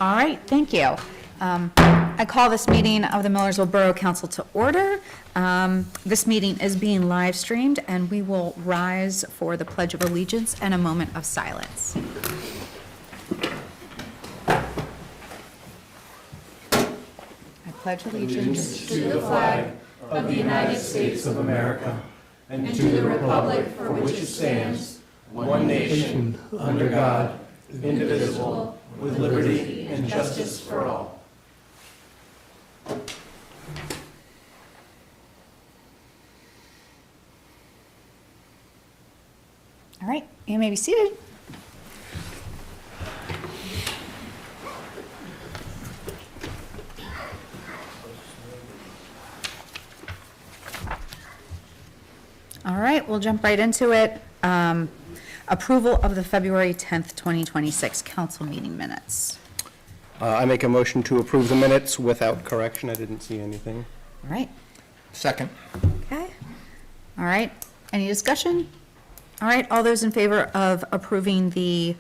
All right, thank you. I call this meeting of the Millersville Borough Council to order. This meeting is being live streamed, and we will rise for the Pledge of Allegiance and a moment of silence. I pledge allegiance to the flag of the United States of America and to the republic for which it stands, one nation, under God, indivisible, with liberty and justice for all. All right, you may be seated. All right, we'll jump right into it. Approval of the February 10th, 2026 council meeting minutes. I make a motion to approve the minutes without correction. I didn't see anything. All right, Second. okay. All right, any discussion? All right, all those in favor of approving the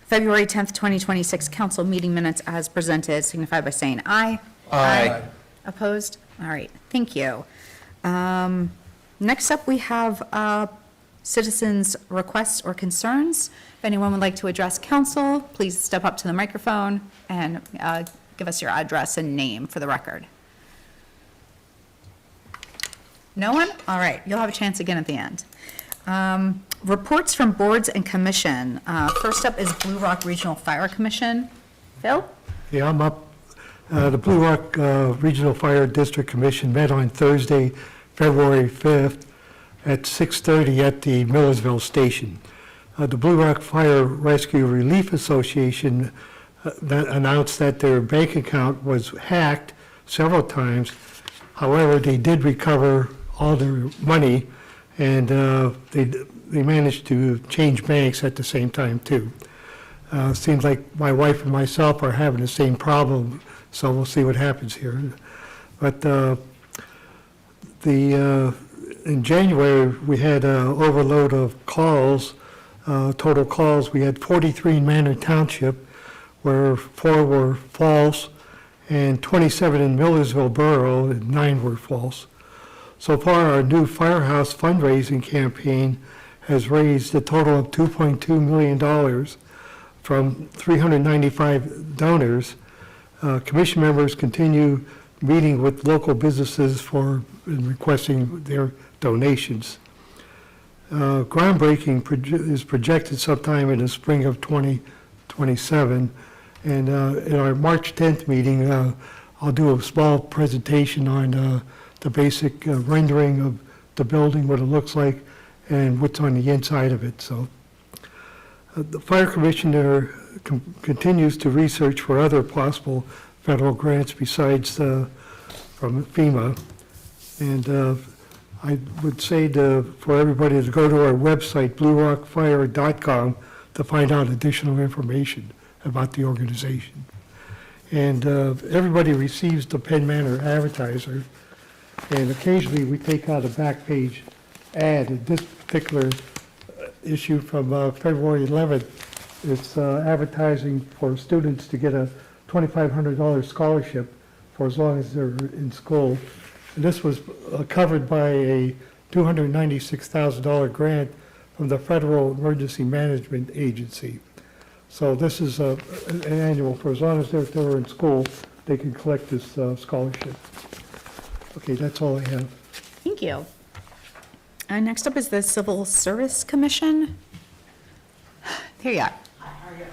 February 10th, 2026 council meeting minutes as presented signify by saying aye. Aye. Opposed? All right, thank you. Next up, we have citizens' requests or concerns. If anyone would like to address council, please step up to the microphone and give us your address and name for the record. No one? All right, you'll have a chance again at the end. Reports from boards and commission. First up is Blue Rock Regional Fire Commission. Phil? Yeah, I'm up. The Blue Rock Regional Fire District Commission met on Thursday, February 5th at 6:30 at the Millersville station. The Blue Rock Fire Rescue Relief Association announced that their bank account was hacked several times. However, they did recover all their money, and they managed to change banks at the same time too. Seems like my wife and myself are having the same problem, so we'll see what happens here. But in January, we had an overload of calls, total calls. We had 43 in Manor Township, where 4 were false, and 27 in Millersville Borough, and 9 were false. So far, our new firehouse fundraising campaign has raised a total of $2.2 million from 395 donors. Commission members continue meeting with local businesses and requesting their donations. Groundbreaking is projected sometime in the spring of 2027. And in our March 10th meeting, I'll do a small presentation on the basic rendering of the building, what it looks like, and what's on the inside of it. So the Fire Commissioner continues to research for other possible federal grants besides from FEMA. And I would say for everybody to go to our website, bluerockfire.com, to find out additional information about the organization. And everybody receives the Penn Manor Advertiser, and occasionally we take out a back page ad. In this particular issue from February 11th, it's advertising for students to get a $2,500 scholarship for as long as they're in school. And this was covered by a $296,000 grant from the Federal Emergency Management Agency. So this is an annual, for as long as they're in school, they can collect this scholarship. Okay, that's all I have. Thank you. Next up is the Civil Service Commission. Here you are. Hi, how are you?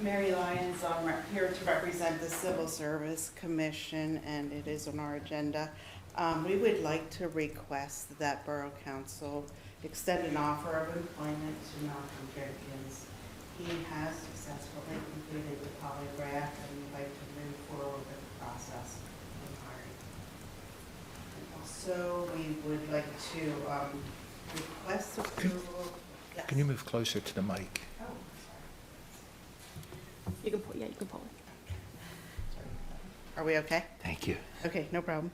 Mary Lyons, I'm here to represent the Civil Service Commission, and it is on our agenda. We would like to request that Borough Council extend an offer of employment to Malcolm Jenkins. He has successfully completed the polygraph, and we'd like to move forward with the process of hiring. And also, we would like to request approval. Yes. Can you move closer to the mic? Oh, You can pull, yeah, you can pull it. are we okay? Thank you. Okay, no problem.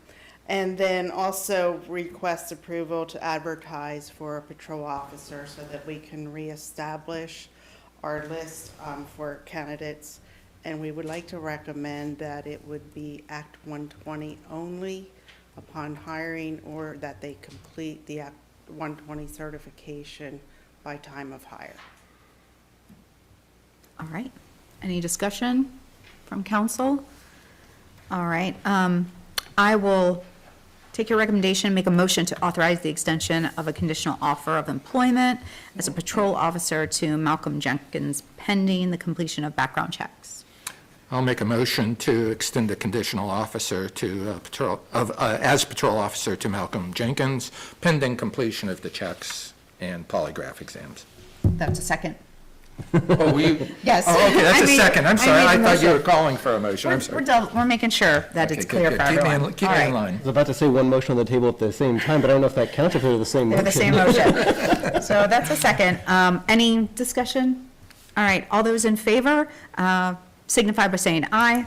And then also request approval to advertise for a patrol officer so that we can reestablish our list for candidates And we would like to recommend that it would be Act 120 only upon hiring, or that they complete the Act 120 certification by time of hire. All right. Any discussion from council? All right. I will take your recommendation, make a motion to authorize the extension of a conditional offer of employment as a patrol officer to Malcolm Jenkins pending the completion of background checks. I'll make a motion to extend the conditional officer to as patrol officer to Malcolm Jenkins pending completion of the checks and polygraph exams. That's a second. Oh, Yes. Oh, okay, that's I a made- second. I'm I sorry. made I the thought you were motion. calling for a motion. I'm We're sorry. we're making sure that it's Okay, clear good, for good. everyone. Keep All me in right. line. I was about to say one motion on the table at the same time, but I don't know if that counts if they're the same They're motion. the same motion. So that's a second. Any discussion? All right, all those in favor signify by saying aye.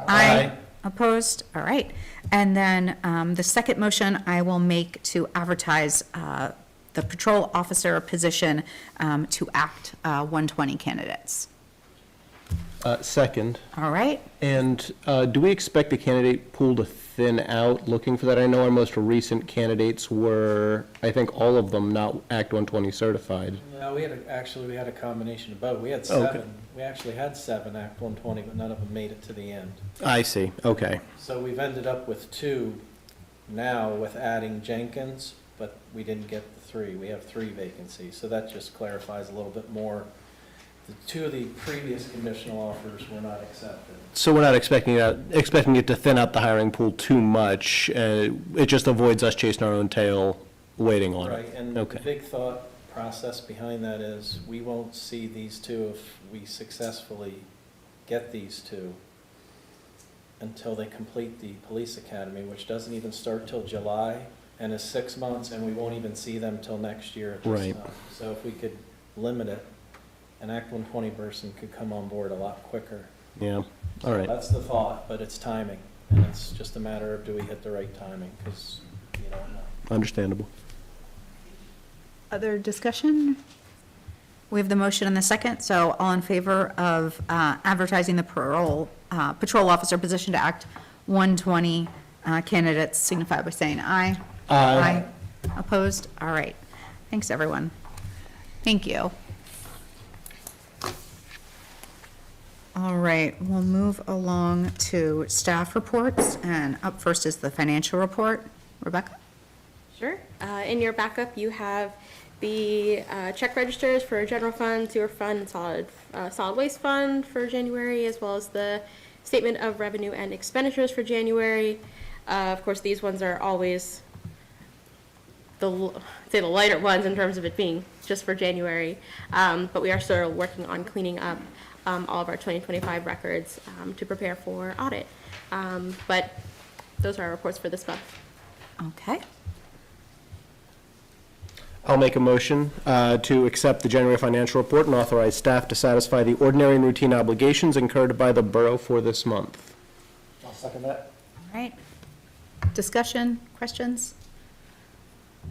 Aye. Opposed? All right. And then the second motion I will make to advertise the patrol officer position to Act 120 candidates. Second. All right? And do we expect the candidate pool to thin out looking for that? I know our most recent candidates were, I think, all of them not Act 120 certified. No, we had a combination of both. We had Okay. seven. We actually had 7 Act 120, but none of them made it to the end. I see, okay. So we've ended up with 2 now with adding Jenkins, but we didn't get the 3. We have 3 vacancies, so that just clarifies a little bit more. The 2 of the previous conditional offers were not accepted. So we're not expecting it to thin out the hiring pool too much. It just avoids us chasing our own tail, waiting on Right, it. and the Okay. big thought process behind that is, we won't see these 2 if we successfully get these 2 until they complete the police academy, which doesn't even start till July and is 6 months, and we won't even see them till next year at this Right. time. So if we could limit it, an Act 120 person could come on board a lot quicker. Yeah, all right. That's the thought, but it's timing, and it's just a matter of, do we hit the right timing, because you don't know. Understandable. Other discussion? We have the motion and the second, so all in favor of advertising the patrol officer position to Act 120 candidates signify by saying aye. Aye. Opposed? All right. Thanks, everyone. Thank you. All right, we'll move along to staff reports, and up first is the financial report. Rebecca? Sure. In your backup, you have the check registers for general fund, sewer fund, and solid waste fund for January, as well as the statement of revenue and expenditures for January. Of course, these ones are always the lighter ones in terms of it being just for January, but we are still working on cleaning up all of our 2025 records to prepare for audit. But those are our reports for this month. Okay. I'll make a motion to accept the January financial report and authorize staff to satisfy the ordinary and routine obligations incurred by the borough for this month. I'll second that. All right. Discussion, questions?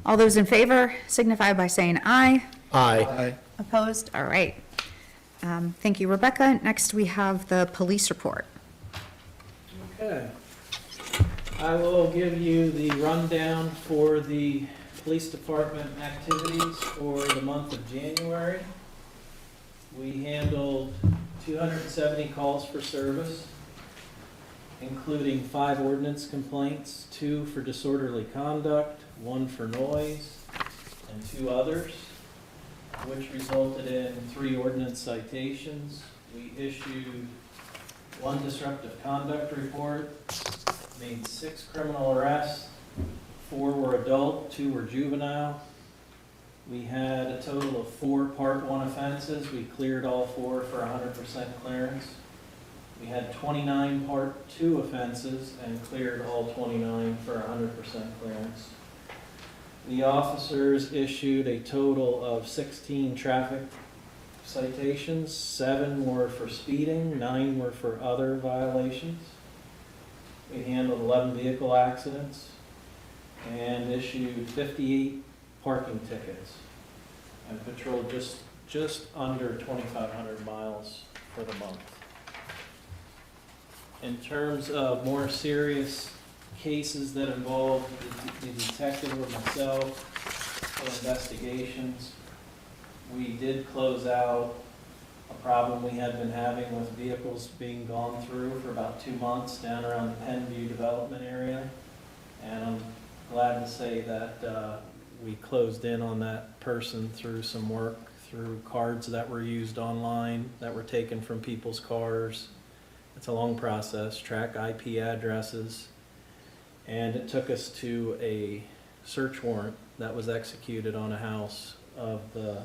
All those in favor signify by saying aye. Aye. Opposed? All right. Thank you, Rebecca. Next, we have the police report. Okay. I will give you the rundown for the police department activities for the month of January. We handled 270 calls for service, including 5 ordinance complaints, 2 for disorderly conduct, 1 for noise, and 2 others, which resulted in 3 ordinance citations. We issued 1 disruptive conduct report, made 6 criminal arrests, 4 were adult, 2 were juvenile. We had a total of 4 Part 1 offenses. We cleared all 4 for 100% clearance. We had 29 Part 2 offenses and cleared all 29 for 100% clearance. The officers issued a total of 16 traffic citations. 7 were for speeding, 9 were for other violations. We handled 11 vehicle accidents and issued 58 parking tickets and patrolled just under 2,500 miles for the month. In terms of more serious cases that involve the detective or myself for investigations, we did close out a problem we had been having with vehicles being gone through for about 2 months down around the Penview development area. And I'm glad to say that we closed in on that person through some work, through cards that were used online, that were taken from people's cars. It's a long process, track IP addresses. And it took us to a search warrant that was executed on a house of the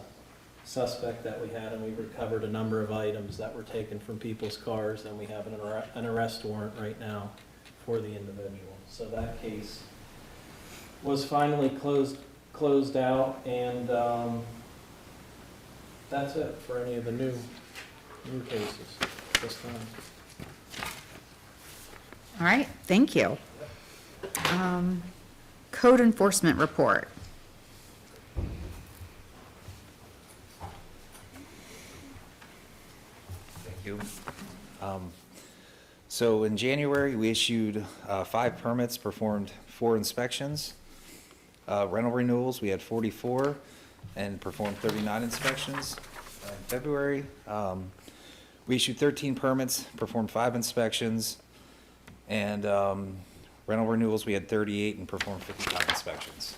suspect that we had, and we recovered a number of items that were taken from people's cars, and we have an arrest warrant right now for the individual. So that case was finally closed out, and that's it for any of the new cases this time. All right, thank you. Code enforcement report. Thank you. So in January, we issued 5 permits, performed 4 inspections. Rental renewals, we had 44 and performed 39 inspections. In February, we issued 13 permits, performed 5 inspections. And rental renewals, we had 38 and performed 55 inspections.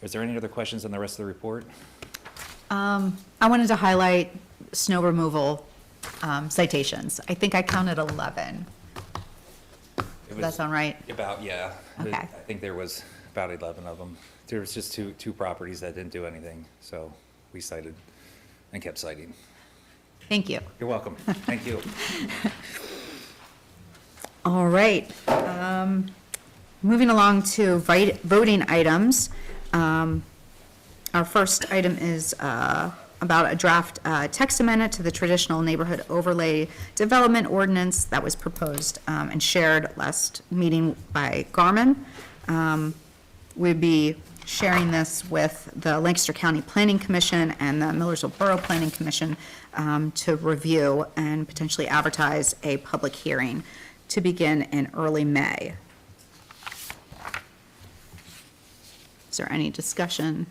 Is there any other questions on the rest of the report? I wanted to highlight snow removal citations. I think I counted 11. Does that sound right? About, yeah. Okay. I think there was about 11 of them. There was just two properties that didn't do anything, so we cited and kept citing. Thank you. You're welcome. Thank you. All right. Moving along to voting items. Our first item is about a draft text amendment to the traditional neighborhood overlay development ordinance that was proposed and shared last meeting by Garmin. We'd be sharing this with the Lancaster County Planning Commission and the Millersville Borough Planning Commission to review and potentially advertise a public hearing to begin in early May. Is there any discussion?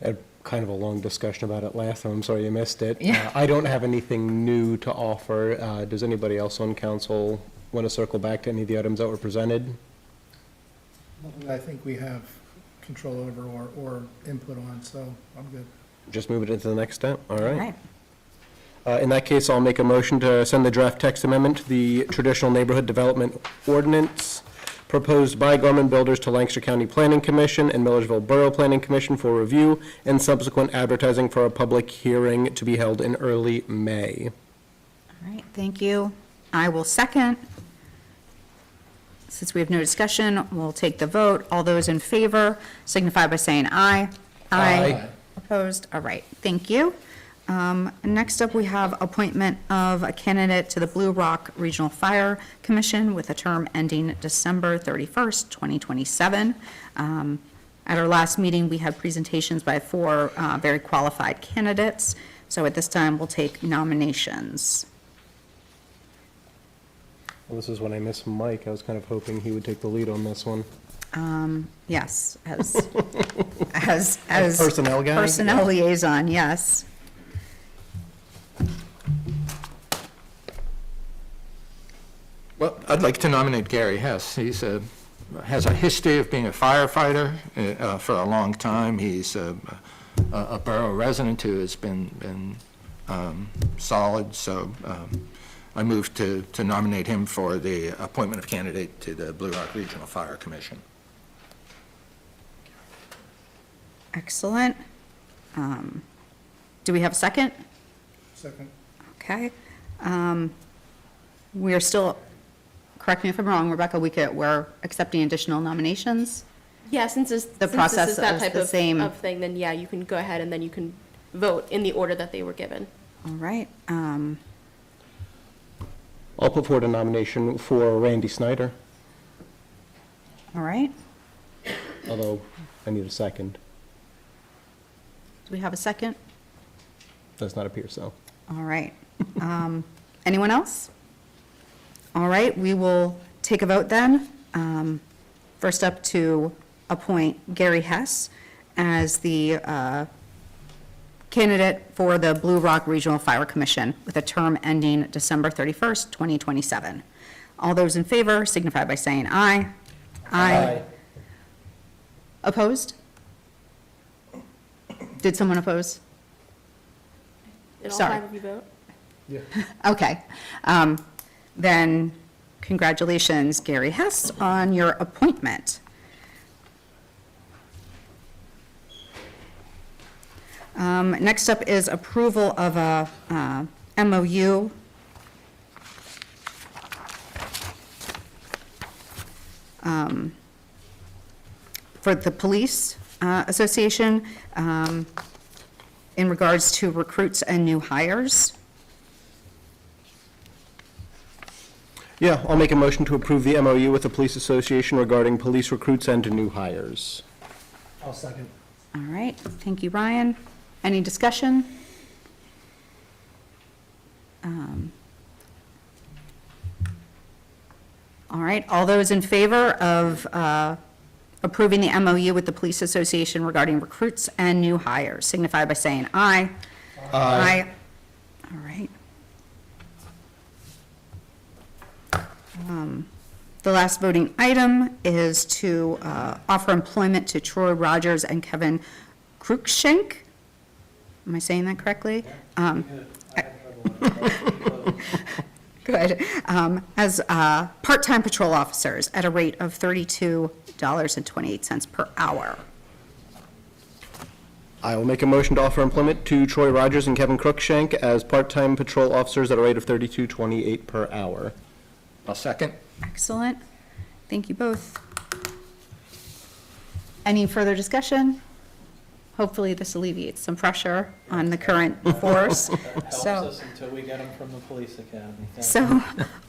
Had kind of a long discussion about it last time. I'm sorry you missed it. Yeah. I don't have anything new to offer. Does anybody else on council want to circle back to any of the items that were presented? I think we have control over or input on, so I'm good. Just move it into the next step? All All right. right. In that case, I'll make a motion to send the draft text amendment to the traditional neighborhood development ordinance proposed by Gorman Builders to Lancaster County Planning Commission and Millersville Borough Planning Commission for review and subsequent advertising for a public hearing to be held in early May. All right, thank you. I will second. Since we have no discussion, we'll take the vote. All those in favor signify by saying aye. Aye. Opposed? All right, thank you. Next up, we have appointment of a candidate to the Blue Rock Regional Fire Commission with a term ending December 31st, 2027. At our last meeting, we had presentations by 4 very qualified candidates. So at this time, we'll take nominations. Well, this is when I missed Mike. I was kind of hoping he would take the lead on this one. Yes, as Personnel guy? personnel liaison, yes. Well, I'd like to nominate Gary Hess. He's has a history of being a firefighter for a long time. He's a borough resident who has been solid, so I move to nominate him for the appointment of candidate to the Blue Rock Regional Fire Commission. Excellent. Do we have a second? Second. Okay. We are still, correct me if I'm wrong, Rebecca, we're accepting additional nominations? Yeah, since this process is that is type the same. of thing, then yeah, you can go ahead and then you can vote in the order that they were given. All right. I'll put forward a nomination for Randy Snyder, All right. although I need a second. Do we have a second? Does not appear so. All right. Anyone else? All right, we will take a vote then. First up to appoint Gary Hess as the candidate for the Blue Rock Regional Fire Commission with a term ending December 31st, 2027. All those in favor signify by saying aye. Aye. Opposed? Did someone oppose? Did all Sorry. 5 of you vote? Okay. Then congratulations, Gary Hess, on your appointment. Next up is approval of a MOU for the Police Association in regards to recruits and new hires. Yeah, I'll make a motion to approve the MOU with the Police Association regarding police recruits and new hires. I'll second. All right, thank you, Ryan. Any discussion? All right, all those in favor of approving the MOU with the Police Association regarding recruits and new hires signify by saying aye. Aye. All right. The last voting item is to offer employment to Troy Rogers and Kevin Cruikshank. Am I saying that correctly? Good. As part-time patrol officers at a rate of $32.28 per hour. I will make a motion to offer employment to Troy Rogers and Kevin Cruikshank as part-time patrol officers at a rate of $32.28 per hour. I'll second. Excellent. Thank you both. Any further discussion? Hopefully this alleviates some pressure on the current force. Helps So, us until we get them from the police academy. Thank you. so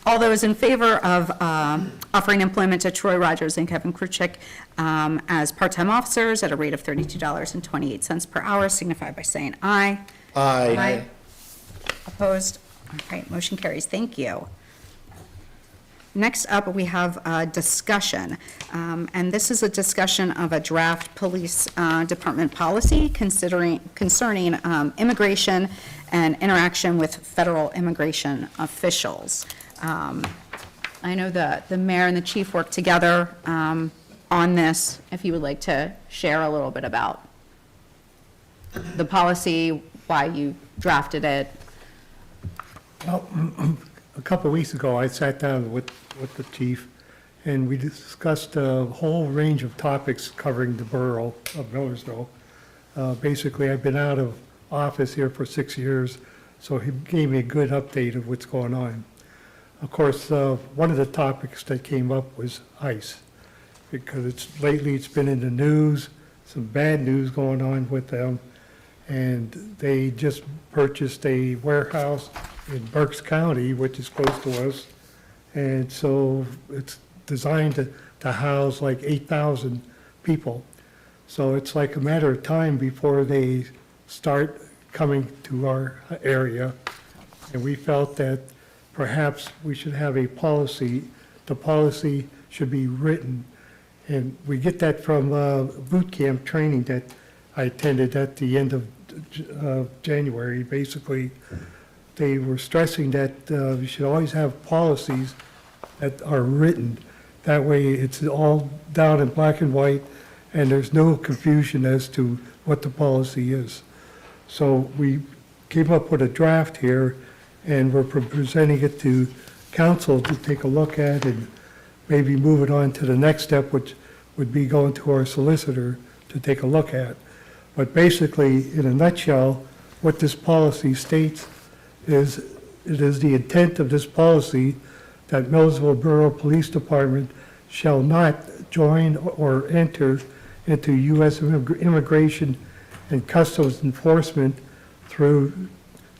all those in favor of offering employment to Troy Rogers and Kevin Cruikshank as part-time officers at a rate of $32.28 per hour signify by saying aye. Aye. Opposed? All right, motion carries. Thank you. Next up, we have a discussion, and this is a discussion of a draft police department policy concerning immigration and interaction with federal immigration officials. I know the mayor and the chief worked together on this. If you would like to share a little bit about the policy, why you drafted it. Well, a couple of weeks ago, I sat down with the chief, and we discussed a whole range of topics covering the borough of Millersville. Basically, I've been out of office here for 6 years, so he gave me a good update of what's going on. Of course, one of the topics that came up was ICE, because lately it's been in the news, some bad news going on with them, and they just purchased a warehouse in Berks County, which is close to us, and so it's designed to house like 8,000 people. So it's like a matter of time before they start coming to our area, and we felt that perhaps we should have a policy. The policy should be written, and we get that from boot camp training that I attended at the end of January. Basically, they were stressing that you should always have policies that are written. That way, it's all down in black and white, and there's no confusion as to what the policy is. So we came up with a draft here, and we're presenting it to council to take a look at and maybe move it on to the next step, which would be going to our solicitor to take a look at. But basically, in a nutshell, what this policy states is, it is the intent of this policy that Millersville Borough Police Department shall not join or enter into U.S. immigration and customs enforcement through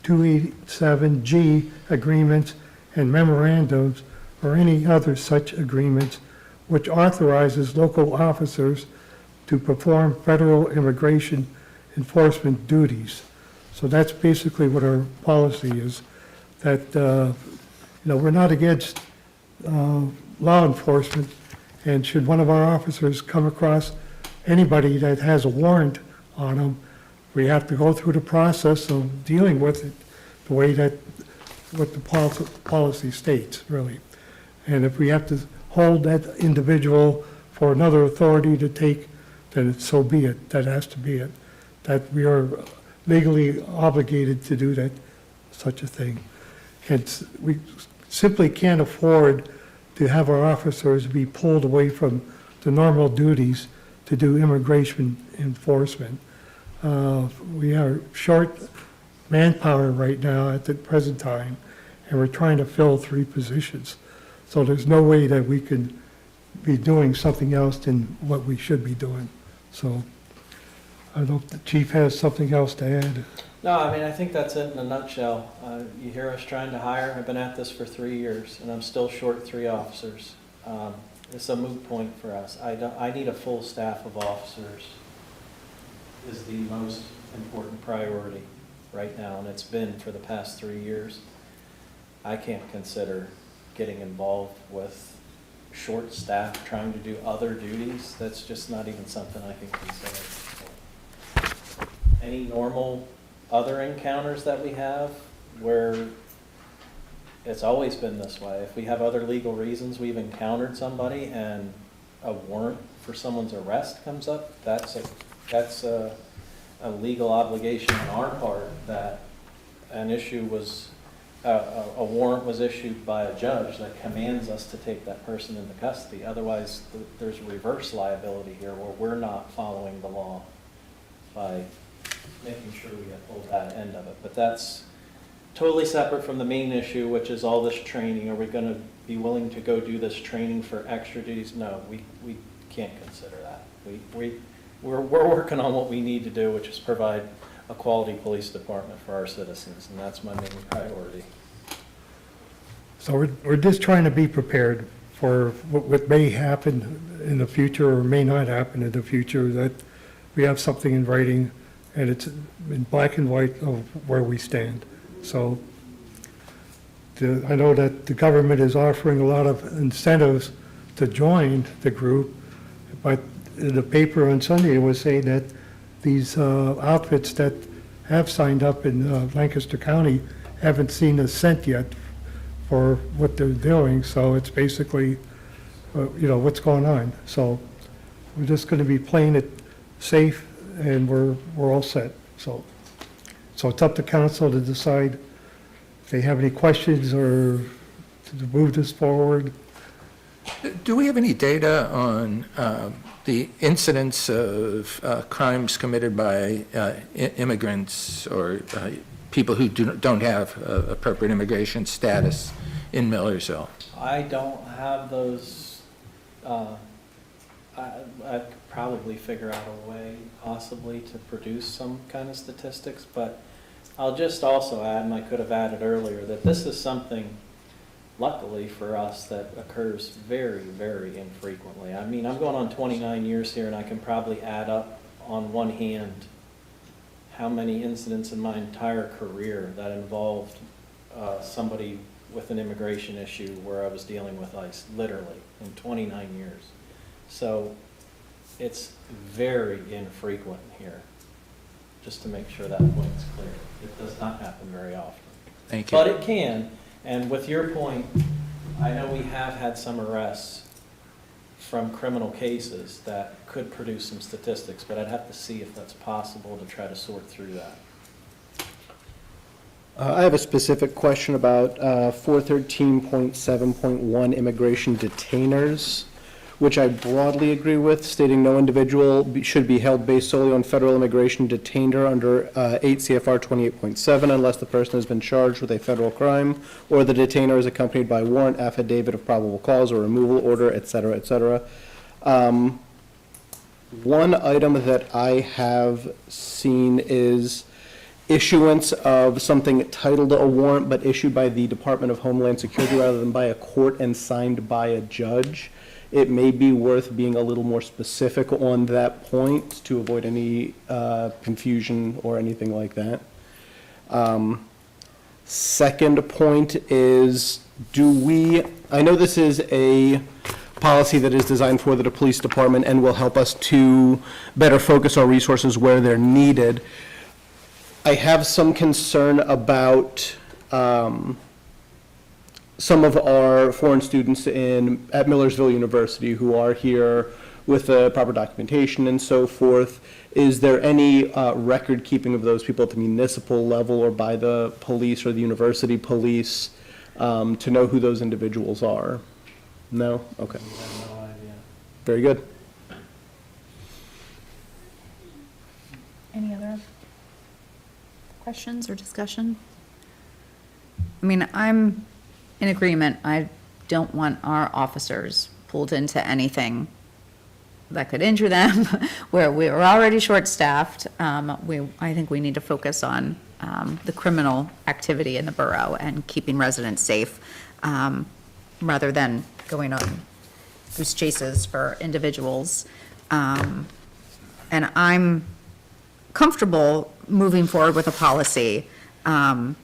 287G agreements and memorandums or any other such agreements which authorizes local officers to perform federal immigration enforcement duties. So that's basically what our policy is, that we're not against law enforcement, and should one of our officers come across anybody that has a warrant on them, we have to go through the process of dealing with it the way that, what the policy states, really. And if we have to hold that individual for another authority to take, then so be it. That has to be it. That we are legally obligated to do that, such a thing. We simply can't afford to have our officers be pulled away from the normal duties to do immigration enforcement. We are short manpower right now at the present time, and we're trying to fill 3 positions. So there's no way that we can be doing something else than what we should be doing. So I don't know if the chief has something else to add. No, I mean, I think that's it in a nutshell. You hear us trying to hire. I've been at this for 3 years, and I'm still short 3 officers. It's a moot point for us. I need a full staff of officers is the most important priority right now, and it's been for the past 3 years. I can't consider getting involved with short staff trying to do other duties. That's just not even something I can consider. Any normal other encounters that we have where it's always been this way. If we have other legal reasons we've encountered somebody and a warrant for someone's arrest comes up, that's a legal obligation on our part that an issue was, a warrant was issued by a judge that commands us to take that person into custody. Otherwise, there's reverse liability here where we're not following the law by making sure we uphold that end of it. But that's totally separate from the main issue, which is all this training. Are we going to be willing to go do this training for extra duties? No, we can't consider that. We're working on what we need to do, which is provide a quality police department for our citizens, and that's my main priority. So we're just trying to be prepared for what may happen in the future or may not happen in the future, that we have something in writing and it's in black and white of where we stand. So I know that the government is offering a lot of incentives to join the group, but in the paper on Sunday it was saying that these outfits that have signed up in Lancaster County haven't seen a cent yet for what they're doing. So it's basically, what's going on. So we're just going to be playing it safe, and we're all set. So it's up to council to decide if they have any questions or to move this forward. Do we have any data on the incidence of crimes committed by immigrants or people who don't have appropriate immigration status in Millersville? I don't have those. I could probably figure out a way possibly to produce some kind of statistics, but I'll just also add, and I could have added earlier, that this is something, luckily for us, that occurs very, very infrequently. I mean, I'm going on 29 years here, and I can probably add up on one hand how many incidents in my entire career that involved somebody with an immigration issue where I was dealing with ICE, literally, in 29 years. So it's very infrequent here, just to make sure that point's clear. It does not happen very often. Thank you. But it can, and with your point, I know we have had some arrests from criminal cases that could produce some statistics, but I'd have to see if that's possible to try to sort through that. I have a specific question about 413.7.1 immigration detainers, which I broadly agree with, stating no individual should be held based solely on federal immigration detainer under 8 CFR 28.7 unless the person has been charged with a federal crime or the detainer is accompanied by warrant, affidavit of probable cause or removal order, et cetera, et cetera. One item that I have seen is issuance of something titled a warrant but issued by the Department of Homeland Security rather than by a court and signed by a judge. It may be worth being a little more specific on that point to avoid any confusion or anything like that. Second point is, I know this is a policy that is designed for the police department and will help us to better focus our resources where they're needed. I have some concern about some of our foreign students at Millersville University who are here with the proper documentation and so forth. Is there any record keeping of those people at the municipal level or by the police or the university police to know who those individuals are? No? Okay. Very good. Any other questions or discussion? I mean, I'm in agreement. I don't want our officers pulled into anything that could injure them, where we're already short-staffed. I think we need to focus on the criminal activity in the borough and keeping residents safe, rather than going on goose chases for individuals. And I'm comfortable moving forward with a policy. As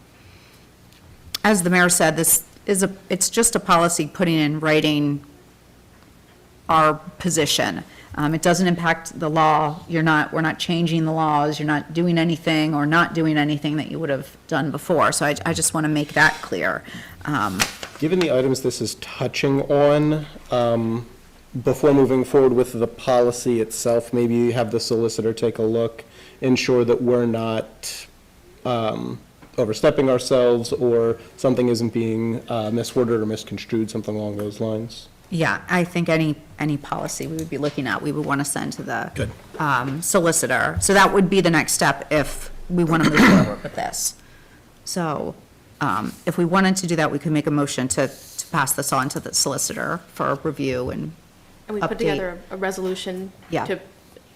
the mayor said, it's just a policy putting in writing our position. It doesn't impact the law. We're not changing the laws. You're not doing anything or not doing anything that you would have done before. So I just want to make that clear. Given the items this is touching on, before moving forward with the policy itself, maybe have the solicitor take a look, ensure that we're not overstepping ourselves or something isn't being misworded or misconstrued, something along those lines. Yeah, I think any policy we would be looking at, we would want to send to the solicitor. So that would be the next step if we want to move forward with this. So if we wanted to do that, we could make a motion to pass this on to the solicitor for review and And we put update. together a resolution Yeah.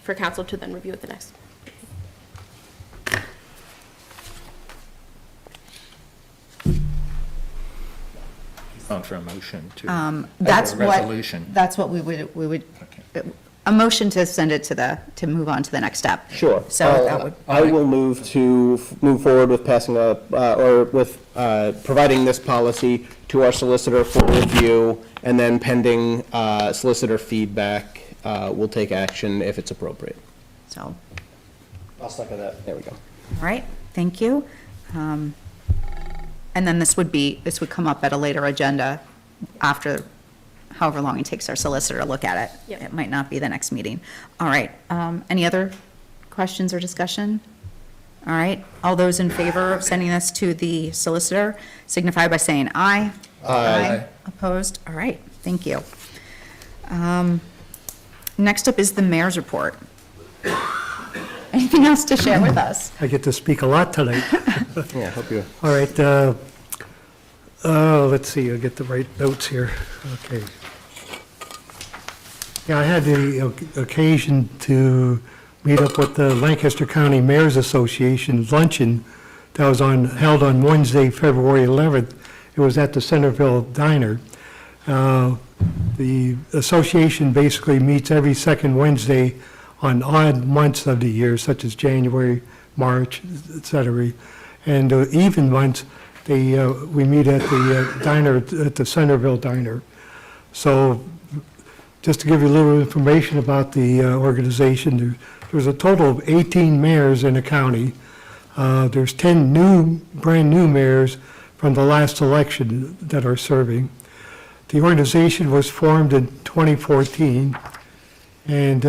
for council to then review at the next. On for a motion to. That's a what, resolution. that's what we would, a motion to send it to move on to the next step. Sure. So that would, I will move forward with passing or with providing this policy to our solicitor for review, and then pending solicitor feedback, we'll take action if it's appropriate. so, I'll second that. There we go. all right, thank you. And then this would come up at a later agenda after however long it takes our solicitor to look at it. Yep. It might not be the next meeting. All right, any other questions or discussion? All right, all those in favor of sending this to the solicitor signify by saying aye. Aye. Opposed? All right, thank you. Next up is the mayor's report. Anything else to share with us? I get to speak a lot tonight. Yeah, I hope you. All right, let's see, I'll get the right notes here. Okay. Yeah, I had the occasion to meet up with the Lancaster County Mayor's Association luncheon that was held on Wednesday, February 11th. It was at the Centerville Diner. The association basically meets every second Wednesday on odd months of the year, such as January, March, et cetera. And even months, we meet at the diner, at the Centerville Diner. So just to give you a little information about the organization, there's a total of 18 mayors in the county. There's 10 brand new mayors from the last election that are serving. The organization was formed in 2014, and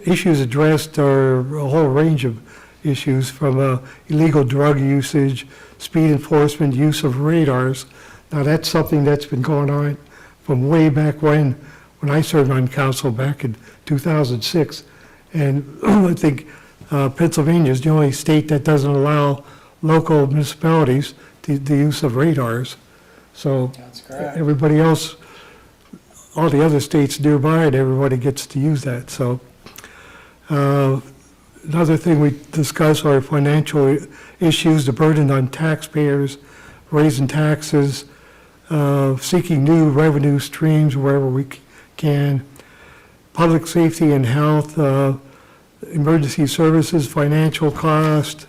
issues addressed are a whole range of issues, from illegal drug usage, speed enforcement, use of radars. Now, that's something that's been going on from way back when I served on council back in 2006. And I think Pennsylvania is the only state that doesn't allow local municipalities the use of radars. So everybody else, all the other states nearby, and everybody gets to use that. So another thing we discuss are financial issues, the burden on taxpayers, raising taxes, seeking new revenue streams wherever we can, public safety and health, emergency services, financial cost,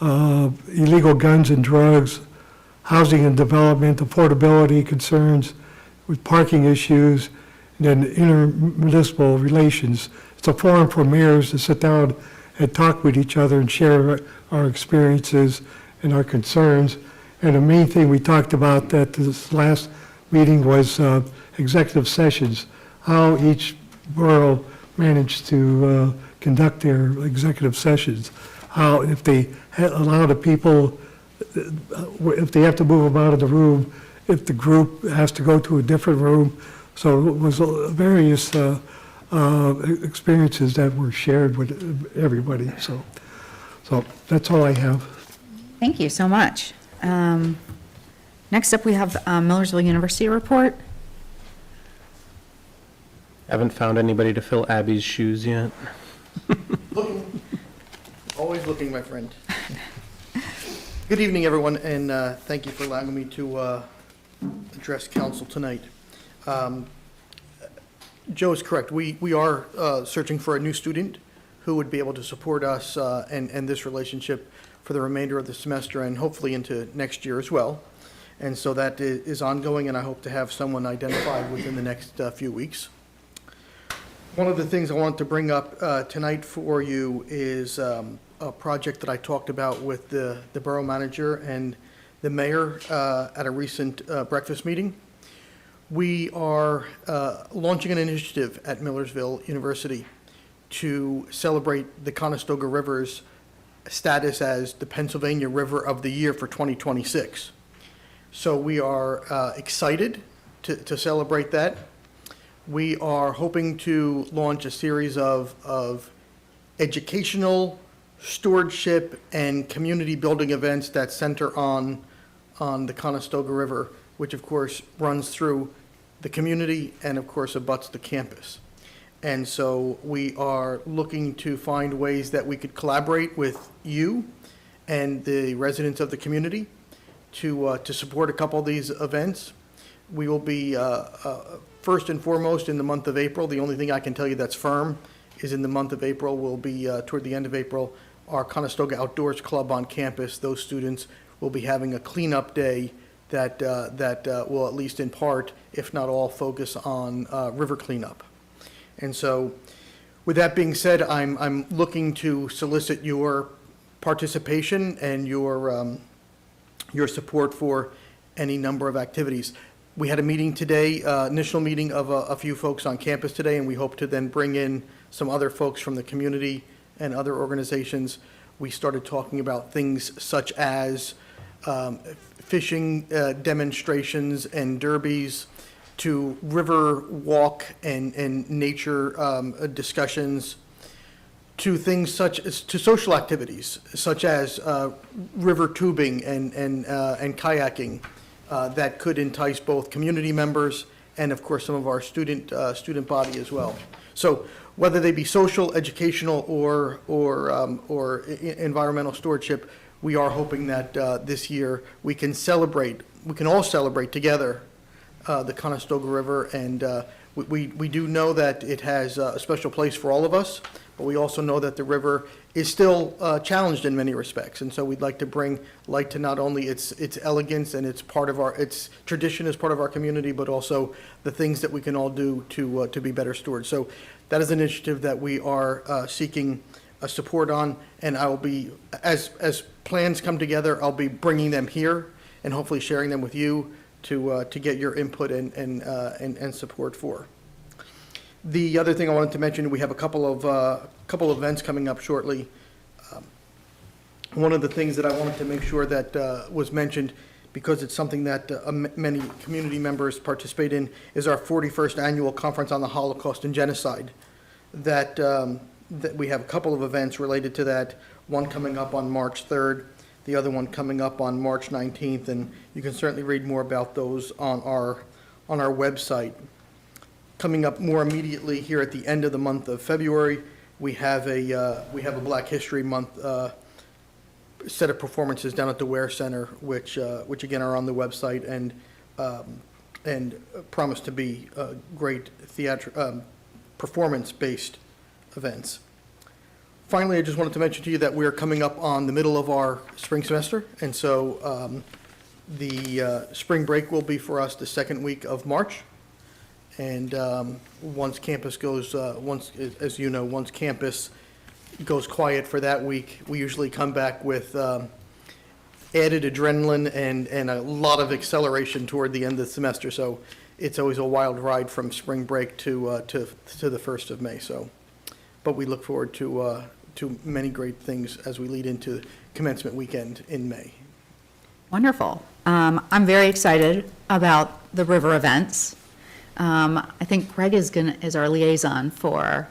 illegal guns and drugs, housing and development, affordability concerns with parking issues, and then intermunicipal relations. It's a forum for mayors to sit down and talk with each other and share our experiences and our concerns. And the main thing we talked about at this last meeting was executive sessions, how each borough managed to conduct their executive sessions, how if they allow the people, if they have to move them out of the room, if the group has to go to a different room. So it was various experiences that were shared with everybody. So that's all I have. Thank you so much. Next up, we have Millersville University report. Haven't found anybody to fill Abby's shoes yet. Looking, always looking, my friend. Good evening, everyone, and thank you for allowing me to address council tonight. Joe is correct. We are searching for a new student who would be able to support us and this relationship for the remainder of the semester and hopefully into next year as well. And so that is ongoing, and I hope to have someone identified within the next few weeks. One of the things I want to bring up tonight for you is a project that I talked about with the borough manager and the mayor at a recent breakfast meeting. We are launching an initiative at Millersville University to celebrate the Conestoga River's status as the Pennsylvania River of the Year for 2026. So we are excited to celebrate that. We are hoping to launch a series of educational, stewardship, and community building events that center on the Conestoga River, which of course runs through the community and of course abuts the campus. And so we are looking to find ways that we could collaborate with you and the residents of the community to support a couple of these events. We will be first and foremost in the month of April. The only thing I can tell you that's firm is in the month of April, will be toward the end of April, our Conestoga Outdoors Club on campus. Those students will be having a cleanup day that will at least in part, if not all, focus on river cleanup. And so with that being said, I'm looking to solicit your participation and your support for any number of activities. We had a meeting today, initial meeting of a few folks on campus today, and we hope to then bring in some other folks from the community and other organizations. We started talking about things such as fishing demonstrations and derbies, to river walk and nature discussions, to things such as, to social activities such as river tubing and kayaking that could entice both community members and of course some of our student body as well. So whether they be social, educational, or environmental stewardship, we are hoping that this year we can all celebrate together the Conestoga River, and we do know that it has a special place for all of us, but we also know that the river is still challenged in many respects, and so we'd like to bring light to not only its elegance and its tradition as part of our community, but also the things that we can all do to be better stewards. So that is an initiative that we are seeking support on, and I will be, as plans come together, I'll be bringing them here and hopefully sharing them with you to get your input and support for. The other thing I wanted to mention, we have a couple of events coming up shortly. One of the things that I wanted to make sure that was mentioned, because it's something that many community members participate in, is our 41st Annual Conference on the Holocaust and Genocide. That we have a couple of events related to that, one coming up on March 3rd, the other one coming up on March 19th, and you can certainly read more about those on our website. Coming up more immediately here at the end of the month of February, we have a Black History Month set of performances down at the Ware Center, which again are on the website and promise to be great performance-based events. Finally, I just wanted to mention to you that we're coming up on the middle of our spring semester, and so the spring break will be for us the second week of March. And once campus goes, as you know, once campus goes quiet for that week, we usually come back with added adrenaline and a lot of acceleration toward the end of the semester. So it's always a wild ride from spring break to the 1st of May. So, but we look forward to many great things as we lead into commencement weekend in May. Wonderful. I'm very excited about the river events. I think Greg is our liaison for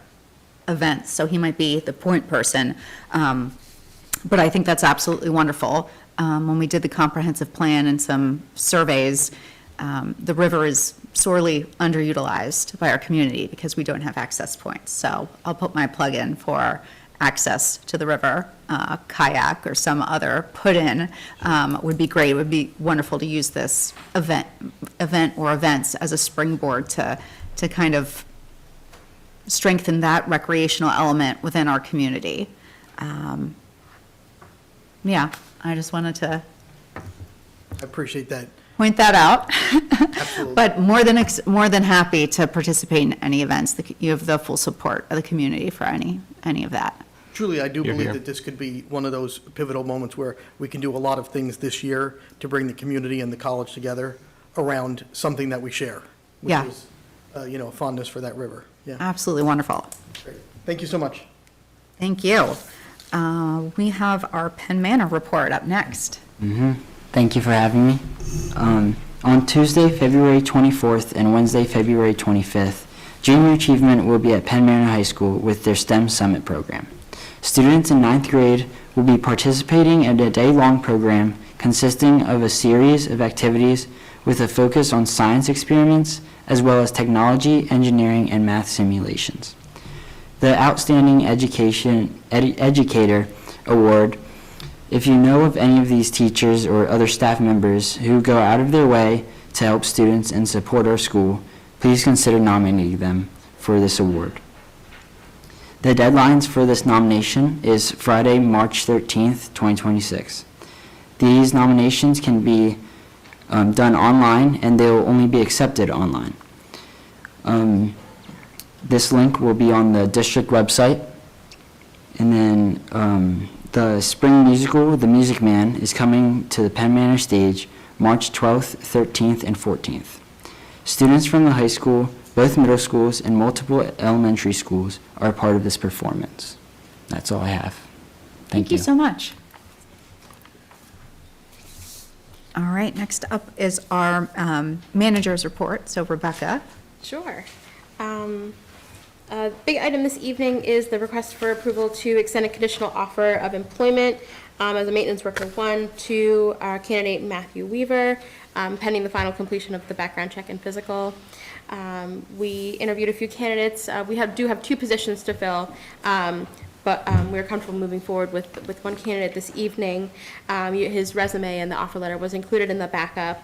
events, so he might be the point person. But I think that's absolutely wonderful. When we did the comprehensive plan and some surveys, the river is sorely underutilized by our community because we don't have access points. So I'll put my plug in for access to the river, kayak or some other put-in would be great. It would be wonderful to use this event or events as a springboard to kind of strengthen that recreational element within our community. Yeah, I just wanted to I appreciate that. point that out. Absolutely. But more than happy to participate in any events. You have the full support of the community for any of that. Truly, I do Hear, believe hear. that this could be one of those pivotal moments where we can do a lot of things this year to bring the community and the college together around something that we share, which Yeah. is, a fondness for that river. Yeah, Absolutely wonderful. great. Thank you so much. Thank you. We have our Penn Manor report up next. Thank you for having me. On Tuesday, February 24th and Wednesday, February 25th, junior achievement will be at Penn Manor High School with their STEM Summit program. Students in 9th grade will be participating in a day-long program consisting of a series of activities with a focus on science experiments as well as technology, engineering, and math simulations. The Outstanding Educator Award, if you know of any of these teachers or other staff members who go out of their way to help students and support our school, please consider nominating them for this award. The deadlines for this nomination is Friday, March 13th, 2026. These nominations can be done online, and they will only be accepted online. This link will be on the district website. And then the spring musical, The Music Man, is coming to the Penn Manor stage March 12th, 13th, and 14th. Students from the high school, both middle schools, and multiple elementary schools are part of this performance. That's all I have. Thank you. so much. All right, next up is our manager's report. So Rebecca. Sure. Big item this evening is the request for approval to extend a conditional offer of employment as a maintenance worker 1 to our candidate Matthew Weaver, pending the final completion of the background check and physical. We interviewed a few candidates. We do have 2 positions to fill, but we're comfortable moving forward with one candidate this evening. His resume and the offer letter was included in the backup.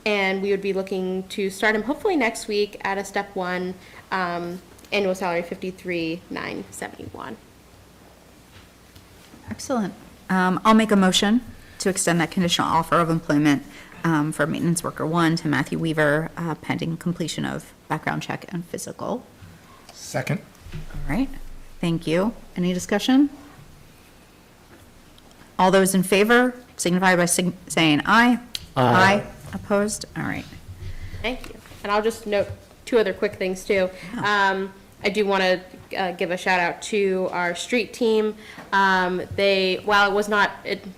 And we would be looking to start him hopefully next week at a step 1, annual salary $53,971. Excellent. I'll make a motion to extend that conditional offer of employment for maintenance worker 1 to Matthew Weaver, pending completion of background check and physical. Second. All right, thank you. Any discussion? All those in favor signify by saying aye. Aye. Opposed? All right. Thank you. And I'll just note 2 other quick things too. I do want to give a shout out to our street team. While it was not,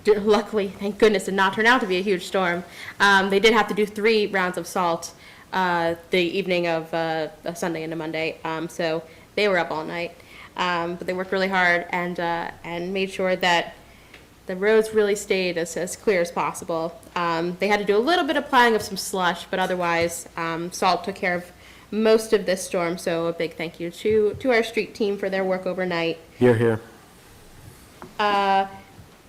luckily, thank goodness, did not turn out to be a huge storm, they did have to do 3 rounds of salt the evening of a Sunday into Monday. So they were up all night. But they worked really hard and made sure that the roads really stayed as clear as possible. They had to do a little bit of plowing of some slush, but otherwise, salt took care of most of this storm. So a big thank you to our street team for their work overnight. Here, here. Banner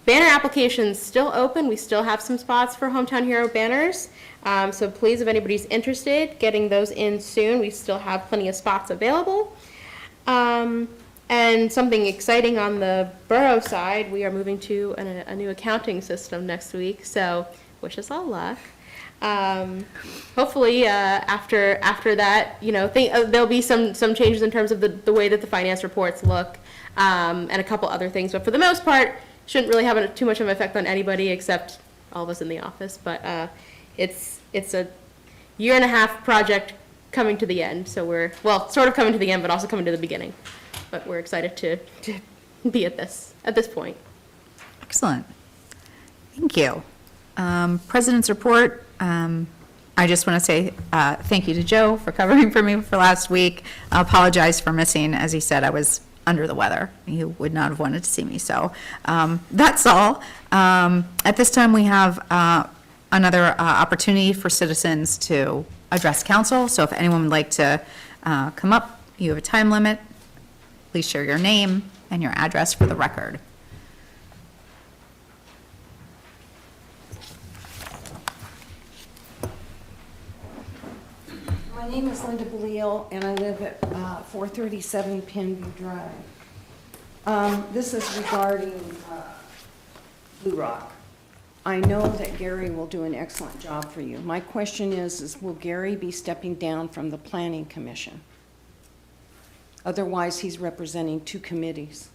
applications still open. We still have some spots for Hometown Hero banners. So please, if anybody's interested, getting those in soon. We still have plenty of spots available. And something exciting on the borough side, we are moving to a new accounting system next week, so wish us all luck. Hopefully, after that, there'll be some changes in terms of the way that the finance reports look, and a couple other things. But for the most part, shouldn't really have too much of an effect on anybody except all of us in the office. But it's a 1.5-year project coming to the end. So we're, well, sort of coming to the end, but also coming to the beginning. But we're excited to be at this point. Excellent. Thank you. President's report. I just want to say thank you to Joe for covering for me for last week. I apologize for missing. As he said, I was under the weather. You would not have wanted to see me. So that's all. At this time, we have another opportunity for citizens to address council. So if anyone would like to come up, you have a time limit. Please share your name and your address for the record. My name is Linda Belial, and I live at 437 Penview Drive. This is regarding Blue Rock. I know that Gary will do an excellent job for you. My question is will Gary be stepping down from the Planning Commission? Otherwise, he's representing 2 committees.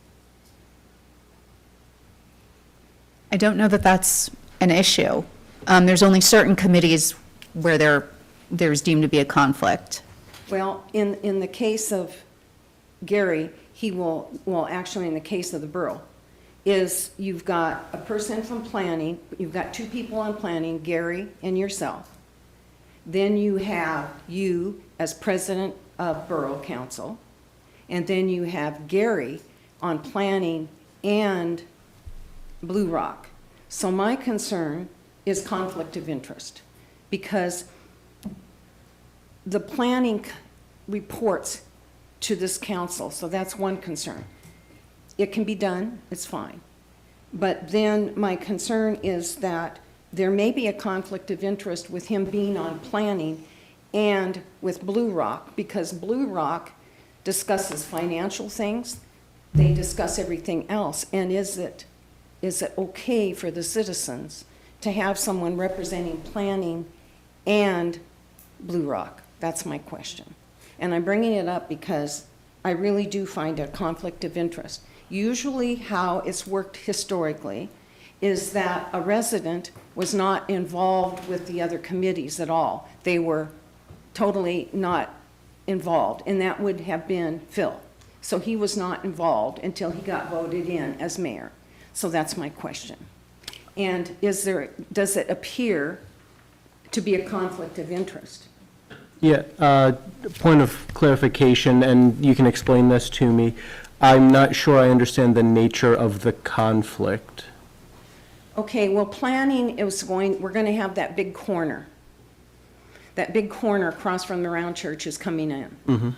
I don't know that that's an issue. There's only certain committees where there's deemed to be a conflict. Well, in the case of Gary, he will, well, actually, in the case of the borough, is you've got a person from planning, you've got 2 people on planning, Gary and yourself. Then you have you as president of Borough Council, and then you have Gary on planning and Blue Rock. So my concern is conflict of interest, because the planning reports to this council, so that's one concern. It can be done, it's fine. But then my concern is that there may be a conflict of interest with him being on planning and with Blue Rock, because Blue Rock discusses financial things, they discuss everything else, and is it okay for the citizens to have someone representing planning and Blue Rock? That's my question. And I'm bringing it up because I really do find a conflict of interest. Usually how it's worked historically is that a resident was not involved with the other committees at all. They were totally not involved, and that would have been Phil. So he was not involved until he got voted in as mayor. So that's my question. And does it appear to be a conflict of interest? Yeah, point of clarification, and you can explain this to me. I'm not sure I understand the nature of the conflict. Okay, well, planning, we're going to have that big corner. That big corner across from the round church is coming in. Mm-hmm.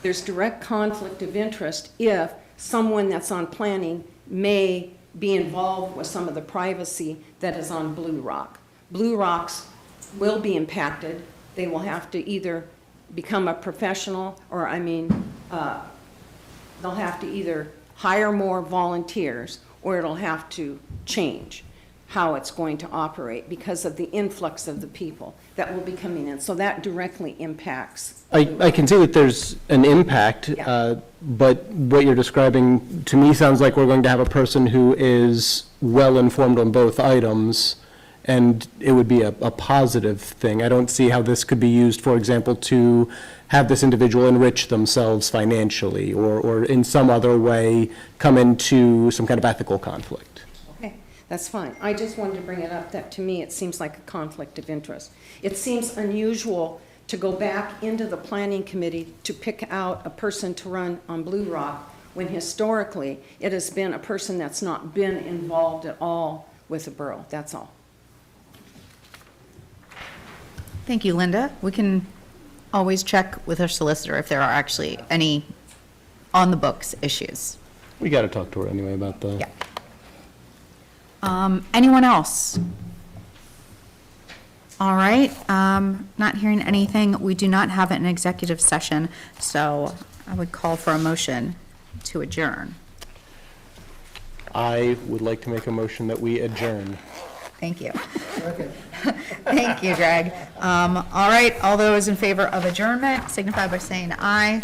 There's direct conflict of interest if someone that's on planning may be involved with some of the privacy that is on Blue Rock. Blue Rocks will be impacted. They will have to either become a professional, or they'll have to either hire more volunteers, or it'll have to change how it's going to operate because of the influx of the people that will be coming in. So that directly impacts. I can see that there's an impact, Yeah. but what you're describing to me sounds like we're going to have a person who is well-informed on both items, and it would be a positive thing. I don't see how this could be used, for example, to have this individual enrich themselves financially or in some other way come into some kind of ethical conflict. Okay, that's fine. I just wanted to bring it up that to me it seems like a conflict of interest. It seems unusual to go back into the planning committee to pick out a person to run on Blue Rock when historically it has been a person that's not been involved at all with the borough. That's all. Thank you, Linda. We can always check with our solicitor if there are actually any on-the-books issues. We got to talk to her anyway about the... Yeah. Anyone else? All right, not hearing anything. We do not have an executive session, so I would call for a motion to adjourn? I would like to make a motion that we adjourn. Thank you. Thank you, Greg. All right, all those in favor of adjournment signify by saying aye.